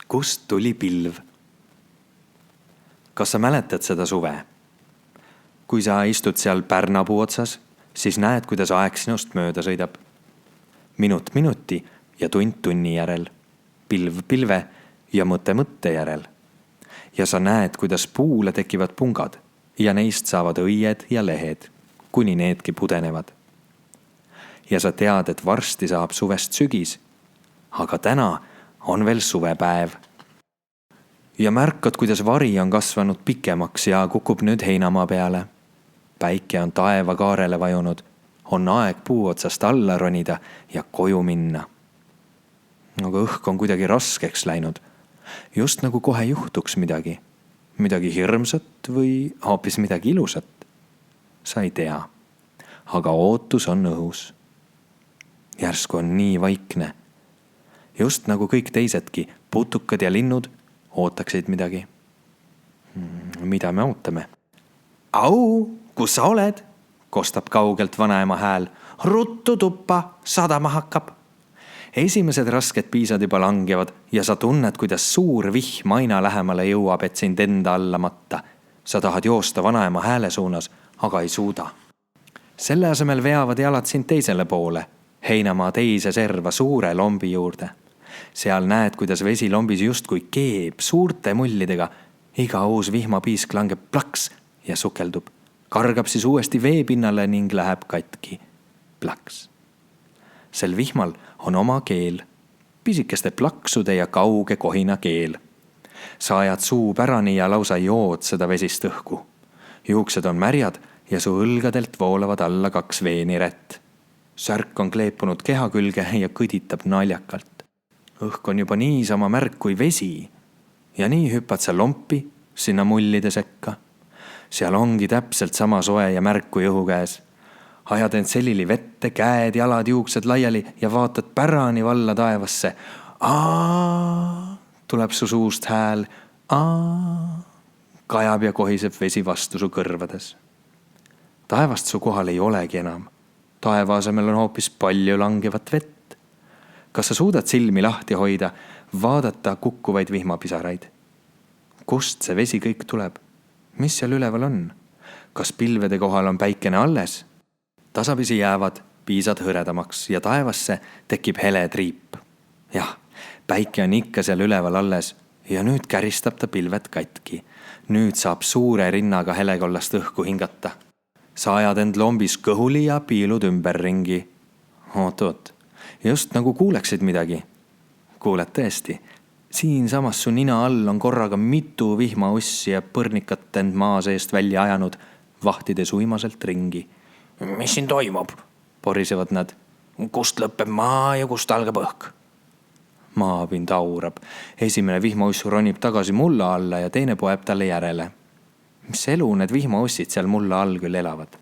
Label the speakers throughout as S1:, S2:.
S1: Kust tuli pilv? Kas sa mäletad seda suve? Kui sa istud seal pärnapuu otsas, siis näed, kuidas aeg sinust mööda sõidab. Minut minuti ja tund tunni järel, pilv pilve ja mõte mõtte järel. Ja sa näed, kuidas puule tekivad pungad ja neist saavad õied ja lehed, kuni needki pudenevad. Ja sa tead, et varsti saab suvest sügis, aga täna on veel suvepäev. Ja märkad, kuidas vari on kasvanud pikemaks ja kukub nüüd heinamaa peale. Päike on taeva kaarele vajunud, on aeg puu otsast alla ronida ja koju minna. Aga õhk on kuidagi raskeks läinud, just nagu kohe juhtuks midagi. Midagi hirmsat või hoopis midagi ilusat. Sa ei tea, aga ootus on õhus. Järsku on nii vaikne. Just nagu kõik teisedki, putukad ja linnud ootaksid midagi. Mida me ootame? Au, kus sa oled? Kostab kaugelt vanaema hääl. Ruttu tuppa, sadama hakkab. Esimesed rasked piisad juba langevad ja sa tunned, kuidas suur vihm aina lähemale jõuab, et sind enda alla matta. Sa tahad joosta vanaema hääle suunas, aga ei suuda. Selle asemel veavad jalad sind teisele poole, heinamaa teise serva suure lombi juurde. Seal näed, kuidas vesi lombis justkui keeb suurte mullidega. Iga uus vihmapiisk langeb plaks ja sukeldub. Kargab siis uuesti veepinnale ning läheb katki. Plaks. Sel vihmal on oma keel, pisikeste plaksude ja kauge kohina keel. Sa ajad suu pärani ja lausa jood seda vesist õhku. Juuksed on märjad ja su õlgadelt voolavad alla 2 veeniret. Särk on kleepunud keha külge ja kõditab naljakalt. Õhk on juba niisama märk kui vesi. Ja nii hüppad sa lompi sinna mullide sekka. Seal ongi täpselt sama soe ja märk kui õhu käes. Ajad end selili vette, käed, jalad, juuksed laiali ja vaatad pärani valla taevasse. Aa, tuleb su suust hääl. Aa, kajab ja kohiseb vesi vastu su kõrvades. Taevast su kohal ei olegi enam. Taeva asemel on hoopis palju langevat vett. Kas sa suudad silmi lahti hoida, vaadata kukkuvaid vihmapisaraid? Kust see vesi kõik tuleb? Mis seal üleval on? Kas pilvede kohal on päikene alles? Tasapisi jäävad piisad hõredamaks ja taevasse tekib hele triip. Jah, päike on ikka seal üleval alles ja nüüd käristab ta pilved katki. Nüüd saab suure rinnaga helekollast õhku hingata. Sa ajad end lombis kõhuli ja piilud ümber ringi. Oot, just nagu kuuleksid midagi. Kuuled tõesti. Siin samas su nina all on korraga mitu vihmaussi ja põrnikat end maa seest välja ajanud, vahtides uimaselt ringi. Mis siin toimub? Porisevad nad. Kust lõppeb maa ja kust algab õhk? Maapind aurab. Esimene vihmaussu ronib tagasi mulla alla ja teine poeb talle järele. Mis elu need vihmaussid seal mulla all küll elavad?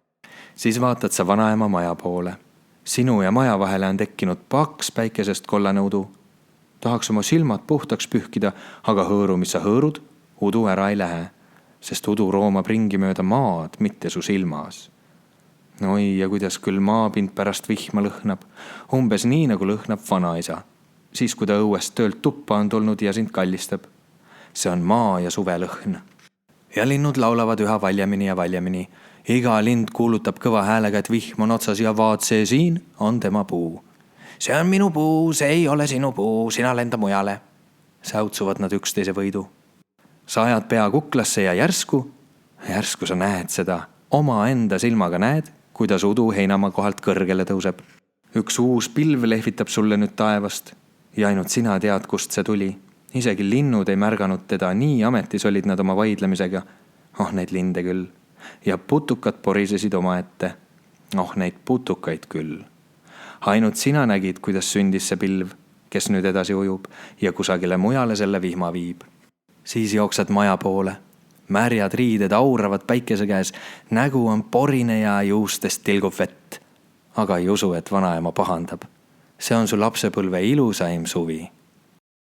S1: Siis vaatad sa vanaema maja poole. Sinu ja maja vahele on tekkinud paks päikesest kollanõudu. Tahaks oma silmad puhtaks pühkida, aga hõõru, mis sa hõõrud, udu ära ei lähe, sest udu roomab ringi mööda maad, mitte su silmas. Oi, ja kuidas küll maapind pärast vihma lõhnab, umbes nii nagu lõhnab vanaisa, siis kui ta õuest töölt tuppa on tulnud ja sind kallistab. See on maa ja suve lõhn. Ja linnud laulavad üha valjemini ja valjemini. Iga lind kuulutab kõva häälega, et vihm on otsas ja vaat see siin on tema puu. See on minu puu, see ei ole sinu puu, sina lenda mujale. Säutsuvad nad üksteise võidu. Sa ajad pea kuklasse ja järsku sa näed seda. Oma enda silmaga näed, kuidas udu heinamaa kohalt kõrgele tõuseb. Üks uus pilv lehvitab sulle nüüd taevast ja ainult sina tead, kust see tuli. Isegi linnud ei märganud teda, nii ametis olid nad oma vaidlemisega. Neid linde küll. Ja putukad porisesid oma ette. Neid putukaid küll. Ainult sina nägid, kuidas sündis see pilv, kes nüüd edasi ujub ja kusagile mujale selle vihma viib. Siis jooksad maja poole. Märjad riided auravad päikese käes, nägu on porine ja juustest tilgub vett. Aga ei usu, et vanaema pahandab. See on su lapsepõlve ilusaim suvi.